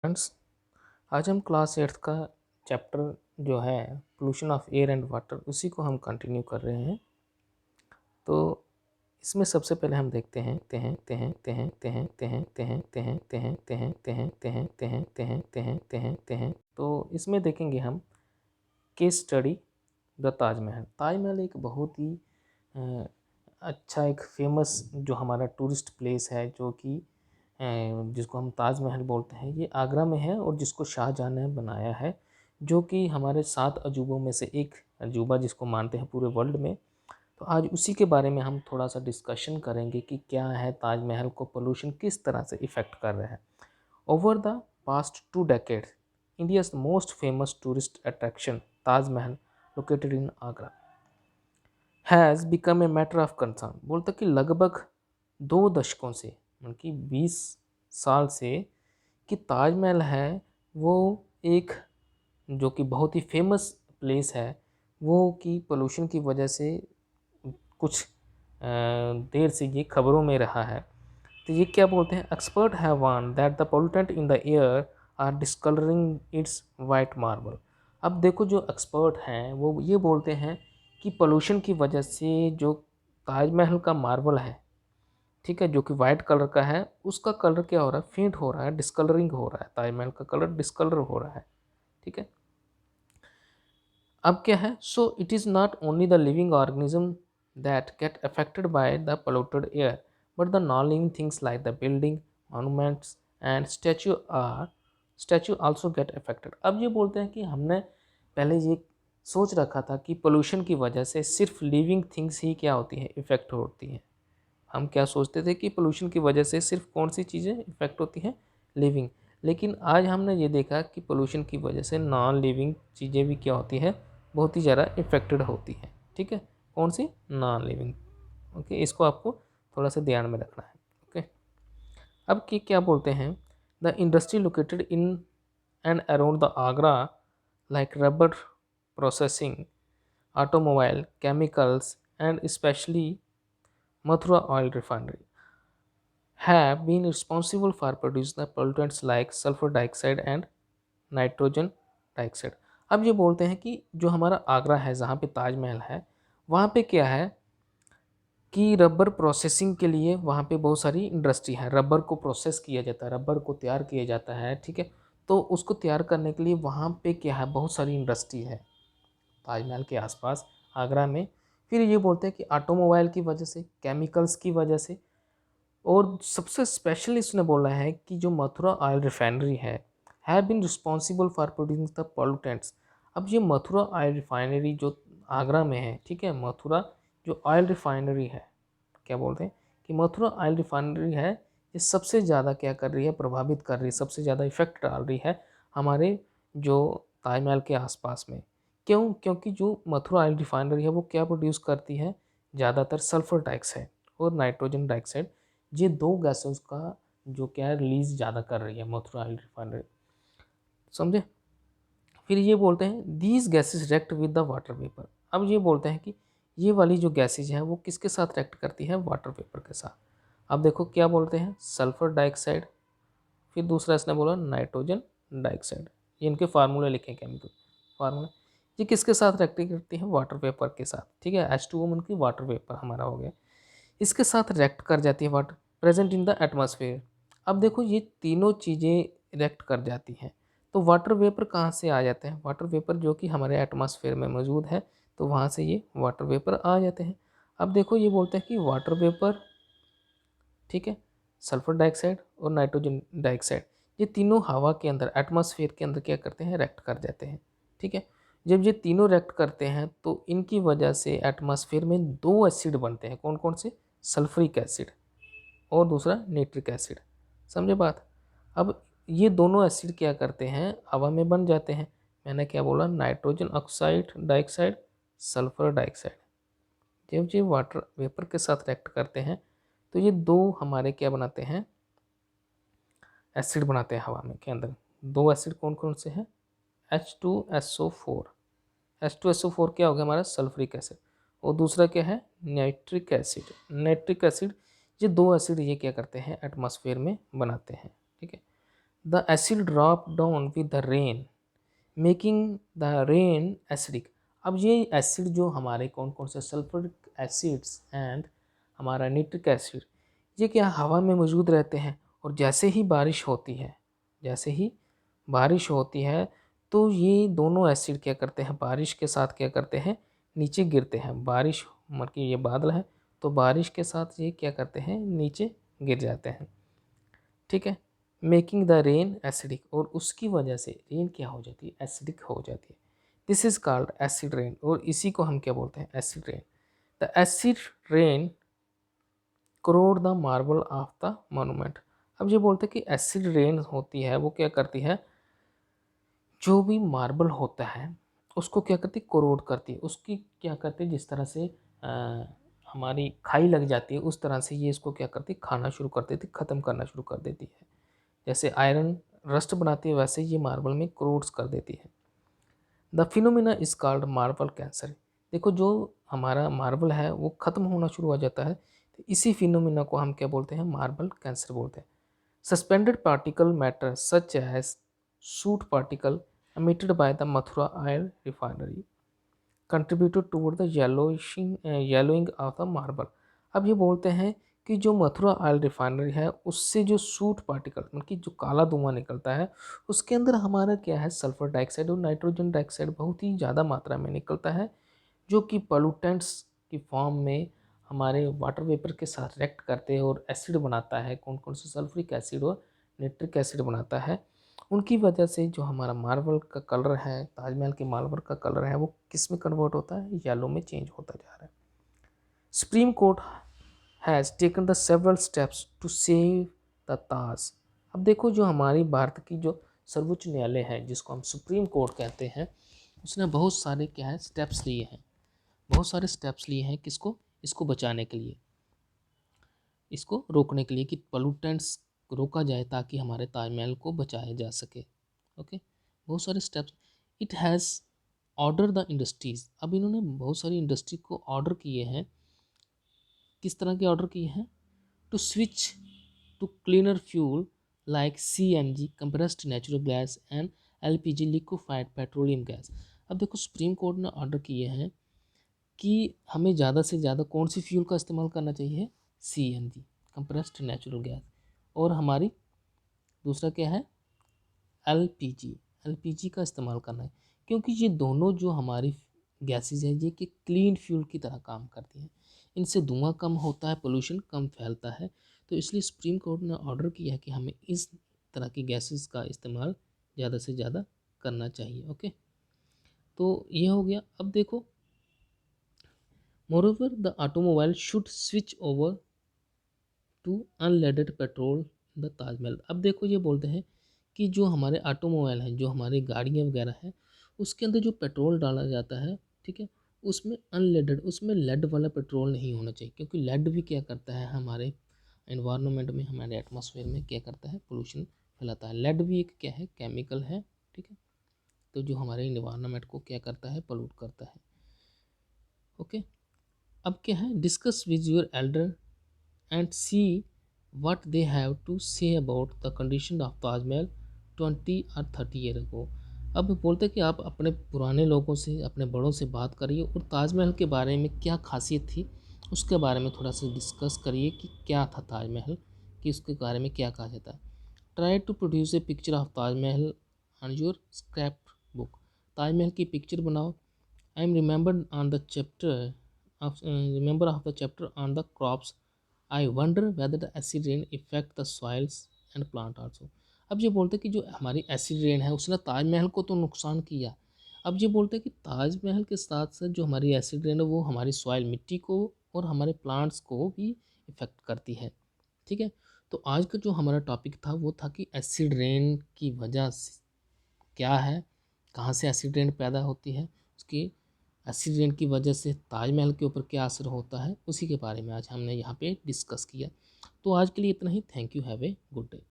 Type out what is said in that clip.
Friends, आज हम class 8th का चैप्टर जो है pollution of air and water उसी को हम कंटिन्यू कर रहे हैं। तो इसमें सबसे पहले हम देखते हैं तेहैं तेहैं तेहैं तेहैं तेहैं तेहैं तेहैं तेहैं तेहैं तेहैं तेहैं तेहैं तेहैं तेहैं तेहैं तेहैं। तो इसमें देखेंगे हम case study the Taj Mahal. Taj Mahal एक बहुत ही अच्छा एक फेमस जो हमारा टूरिस्ट प्लेस है, जो कि जिसको हम ताजमहल बोलते हैं, ये आगरा में है और जिसको शाहजहां ने बनाया है, जो कि हमारे 7 अजूबों में से एक अजूबा जिसको मानते हैं पूरे वर्ल्ड में। तो आज उसी के बारे में हम थोड़ा सा डिस्कशन करेंगे कि क्या है ताजमहल को पोल्यूशन किस तरह से इफ़ेक्ट कर रहा है। Over the past 2 decades, India's most famous tourist attraction, Taj Mahal, located in Agra, has become a matter of concern. बोलते कि लगभग 2 दशकों से, मतलब कि 20 साल से, कि ताजमहल है वो एक जो कि बहुत ही फेमस प्लेस है, वो कि पोल्यूशन की वजह से कुछ देर से ये खबरों में रहा है। तो ये क्या बोलते हैं, expert have warn that the pollutant in the air are discolouring its white marble. अब देखो, जो एक्सपर्ट हैं वो ये बोलते हैं कि पोल्यूशन की वजह से जो ताजमहल का मार्बल है, ठीक है, जो कि वाइट कलर का है, उसका कलर क्या हो रहा है, फेंट हो रहा है, डिस्कलरिंग हो रहा है। ताजमहल का कलर डिस्कलर हो रहा है, ठीक है। अब क्या है, so it is not only the living organism that get affected by the polluted air, but the non living things like the building, monuments and statue also get affected. अब ये बोलते हैं कि हमने पहले ये सोच रखा था कि पोल्यूशन की वजह से सिर्फ लिविंग थिंग्स ही क्या होती हैं, इफ़ेक्ट होती हैं। हम क्या सोचते थे कि पोल्यूशन की वजह से सिर्फ कौन सी चीज़ें इफ़ेक्ट होती हैं, लिविंग। लेकिन आज हमने ये देखा कि पोल्यूशन की वजह से नॉन लिविंग चीज़ें भी क्या होती हैं, बहुत ही ज़्यादा इफ़ेक्टेड होती हैं, ठीक है। कौन सी, नॉन लिविंग। ओके, इसको आपको थोड़ा सा ध्यान में रखना है। ओके, अब कि क्या बोलते हैं, the industry located in and around the Agra, like rubber processing, automobile, chemicals and specially Mathura oil refinery have been responsible for producing the pollutants like sulfur dioxide and nitrogen dioxide. अब ये बोलते हैं कि जो हमारा आगरा है, जहाँ पे ताजमहल है, वहाँ पे क्या है कि रबर प्रोसेसिंग के लिए वहाँ पे बहुत सारी इंडस्ट्री है। रबर को प्रोसेस किया जाता है, रबर को तैयार किया जाता है, ठीक है। तो उसको तैयार करने के लिए वहाँ पे क्या है, बहुत सारी इंडस्ट्री है ताजमहल के आसपास आगरा में। फिर ये बोलते हैं कि ऑटोमोबाइल की वजह से, केमिकल्स की वजह से, और सबसे स्पेशल इसने बोला है कि जो मथुरा ऑयल रिफाइनरी है, have been responsible for producing the pollutants. अब ये मथुरा ऑयल रिफाइनरी जो आगरा में है, ठीक है, मथुरा जो ऑयल रिफाइनरी है, क्या बोलते हैं कि मथुरा ऑयल रिफाइनरी है, ये सबसे ज़्यादा क्या कर रही है, प्रभावित कर रही है, सबसे ज़्यादा इफेक्ट डाल रही है हमारे जो ताजमहल के आसपास में। क्यों? क्योंकि जो मथुरा ऑयल रिफाइनरी है वो क्या प्रोड्यूस करती है, ज़्यादातर सल्फर डाइऑक्साइड और नाइट्रोजन डाइऑक्साइड, ये 2 गैसेस का जो क्या है रिलीज ज़्यादा कर रही है मथुरा ऑयल रिफाइनरी, समझे। फिर ये बोलते हैं these gases react with the water vapour. अब ये बोलते हैं कि ये वाली जो गैसेज हैं वो किसके साथ रिएक्ट करती है, वाटर वेपर के साथ। अब देखो क्या बोलते हैं, सल्फर डाइऑक्साइड, फिर दूसरा इसने बोला नाइट्रोजन डाइऑक्साइड। ये इनके फार्मूले लिखे, केमिकल फार्मूले। ये किसके साथ रिएक्ट करती है, वाटर वेपर के साथ, ठीक है। H2O मन की वाटर वेपर हमारा हो गया, इसके साथ रिएक्ट कर जाती है water present in the atmosphere. अब देखो ये तीनों चीज़ें रिएक्ट कर जाती हैं, तो वाटर वेपर कहाँ से आ जाते हैं, वाटर वेपर जो कि हमारे एटमॉस्फेयर में मौजूद है, तो वहाँ से ये वाटर वेपर आ जाते हैं। अब देखो ये बोलते हैं कि वाटर वेपर, ठीक है, सल्फर डाइऑक्साइड और नाइट्रोजन डाइऑक्साइड, ये तीनों हवा के अंदर, एटमॉस्फेयर के अंदर क्या करते हैं, रिएक्ट कर जाते हैं, ठीक है। जब ये तीनों रिएक्ट करते हैं तो इनकी वजह से एटमॉस्फेयर में 2 एसिड बनते हैं। कौन कौन से, सल्फ्रिक एसिड और दूसरा नाइट्रिक एसिड, समझे बात। अब ये दोनों एसिड क्या करते हैं, हवा में बन जाते हैं। मैंने क्या बोला, nitrogen oxide dioxide, sulphur dioxide. जब ये वाटर वेपर के साथ रिएक्ट करते हैं तो ये 2 हमारे क्या बनाते हैं, एसिड बनाते हैं हवा में के अंदर। 2 एसिड कौन कौन से हैं, H2SO4। H2SO4 क्या हो गया हमारा, सल्फ्रिक एसिड, और दूसरा क्या है, नाइट्रिक एसिड। नाइट्रिक एसिड, ये 2 एसिड ये क्या करते हैं, एटमॉस्फेयर में बनाते हैं, ठीक है। The acid drop down with the rain making the rain acidic. अब ये एसिड जो हमारे कौन कौन से सल्फ्यूरिक एसिड्स एंड हमारा निट्रिक एसिड, ये क्या हवा में मौजूद रहते हैं, और जैसे ही बारिश होती है, जैसे ही बारिश होती है तो ये दोनों एसिड क्या करते हैं, बारिश के साथ क्या करते हैं, नीचे गिरते हैं। बारिश मतलब कि ये बादल है, तो बारिश के साथ ये क्या करते हैं, नीचे गिर जाते हैं। ठीक है, मेकिंग द रेन एसिडिक, और उसकी वजह से रेन क्या हो जाती है, एसिडिक हो जाती है। This is called acid rain, और इसी को हम क्या बोलते हैं, acid rain. The acid rain crore the marble of the monument. अब ये बोलते हैं कि एसिड रेन होती है, वो क्या करती है, जो भी मार्बल होता है उसको क्या करती है, कोरोड करती है। उसकी क्या करती है, जिस तरह से हमारी खाई लग जाती है, उस तरह से ये इसको क्या करती है, खाना शुरू कर देती है, ख़त्म करना शुरू कर देती है। जैसे आयरन रस्ट बनाती है, वैसे ये मार्बल में क्रोड्स कर देती है। The phenomena is called marble cancer. देखो जो हमारा मार्बल है वो ख़त्म होना शुरू हो जाता है, तो इसी फिनोमिना को हम क्या बोलते हैं, मार्बल कैंसर बोलते हैं। Suspended particle matter such as soot particle emitted by the Mathura oil refinery contributed toward the yellowing of the marble। अब ये बोलते हैं कि जो मथुरा ऑयल रिफाइनरी है उससे जो सूट पार्टिकल मतलब कि जो काला धुआं निकलता है, उसके अंदर हमारा क्या है, सल्फर डाइऑक्साइड और नाइट्रोजन डाइऑक्साइड बहुत ही ज़्यादा मात्रा में निकलता है, जो कि पोल्यूटेंट्स की फॉर्म में हमारे वाटर वेपर के साथ रिएक्ट करते हैं और एसिड बनाता है, कौन कौन से सल्फ्यूरिक एसिड और नाइट्रिक एसिड बनाता है। उनकी वजह से जो हमारा मार्बल का कलर है, ताजमहल के मार्बल का कलर है, वो किस में कन्वर्ट होता है, येलो में चेंज होता जा रहा है। Supreme Court has taken the several steps to save the Taj. अब देखो जो हमारी भारत की जो सर्वोच्च न्यायालय है, जिसको हम सुप्रीम कोर्ट कहते हैं, उसने बहुत सारे क्या है, स्टेप्स लिए हैं, बहुत सारे स्टेप्स लिए हैं, किसको, इसको बचाने के लिए, इसको रोकने के लिए, कि पोल्यूटेंट्स रोका जाए ताकि हमारे ताजमहल को बचाया जा सके। ओके, बहुत सारे steps. It has order the industries. अब इन्होंने बहुत सारी इंडस्ट्री को ऑर्डर किए हैं, किस तरह के ऑर्डर किए हैं, to switch to cleaner fuel like CNG compressed natural gas and LPG liquefied petroleum gas. अब देखो सुप्रीम कोर्ट ने ऑर्डर किए हैं कि हमें ज़्यादा से ज़्यादा कौन सी फ्यूल का इस्तेमाल करना चाहिए, CNG कंप्रेस्ड नेचुरल गैस, और हमारी दूसरा क्या है, LPG का इस्तेमाल करना है, क्योंकि ये दोनों जो हमारी गैसेज हैं ये कि क्लीन फ्यूल की तरह काम करती हैं, इनसे धुआं कम होता है, पोल्यूशन कम फैलता है। तो इसलिए सुप्रीम कोर्ट ने ऑर्डर किया है कि हमें इस तरह की गैसेस का इस्तेमाल ज़्यादा से ज़्यादा करना चाहिए। ओके, तो ये हो गया। अब देखो, moreover the automobile should switch over to unleaded petrol the Taj Mahal. अब देखो ये बोलते हैं कि जो हमारे ऑटोमोबाइल हैं, जो हमारी गाड़ियाँ वगैरह हैं, उसके अंदर जो पेट्रोल डाला जाता है, ठीक है, उसमें अनलेडेड, उसमें लेड वाला पेट्रोल नहीं होना चाहिए, क्योंकि लेड भी क्या करता है, हमारे एनवायरनमेंट में, हमारे एटमॉस्फेयर में क्या करता है, पोल्यूशन फैलाता है। लेड भी एक क्या है, केमिकल है, ठीक है, तो जो हमारे इन्वायरमेंट को क्या करता है, पोल्यूट करता है। ओके, अब क्या है, discuss with your Elder and see what they have to say about the condition of Taj Mahal 20 or 30 year ago। अब बोलते हैं कि आप अपने पुराने लोगों से, अपने बड़ों से बात करिए और ताजमहल के बारे में क्या खासियत थी उसके बारे में थोड़ा सा डिस्कस करिए कि क्या था ताजमहल, कि उसके बारे में क्या कहा जाता है। Try to produce a picture of Taj Mahal on your scrap book. Taj Mahal की पिक्चर बनाओ। I am remember on the chapter of remember of the chapter on the crops. I wonder whether the acid rain effect the soils and plant also. अब ये बोलते हैं कि जो हमारी acid rain है उसने ताजमहल को तो नुकसान किया। अब ये बोलते हैं कि ताजमहल के साथ साथ जो हमारी एसिड रेन है वो हमारी सॉइल, मिट्टी को और हमारे प्लांट्स को भी इफ़ेक्ट करती है। ठीक है, तो आज का जो हमारा टॉपिक था वो था कि एसिड रेन की वजह से क्या है, कहाँ से एसिड रेन पैदा होती है, उसकी एसिड रेन की वजह से ताजमहल के ऊपर क्या असर होता है, उसी के बारे में आज हमने यहाँ पे डिस्कस किया। तो आज के लिए इतना ही। Thank you, have a good day.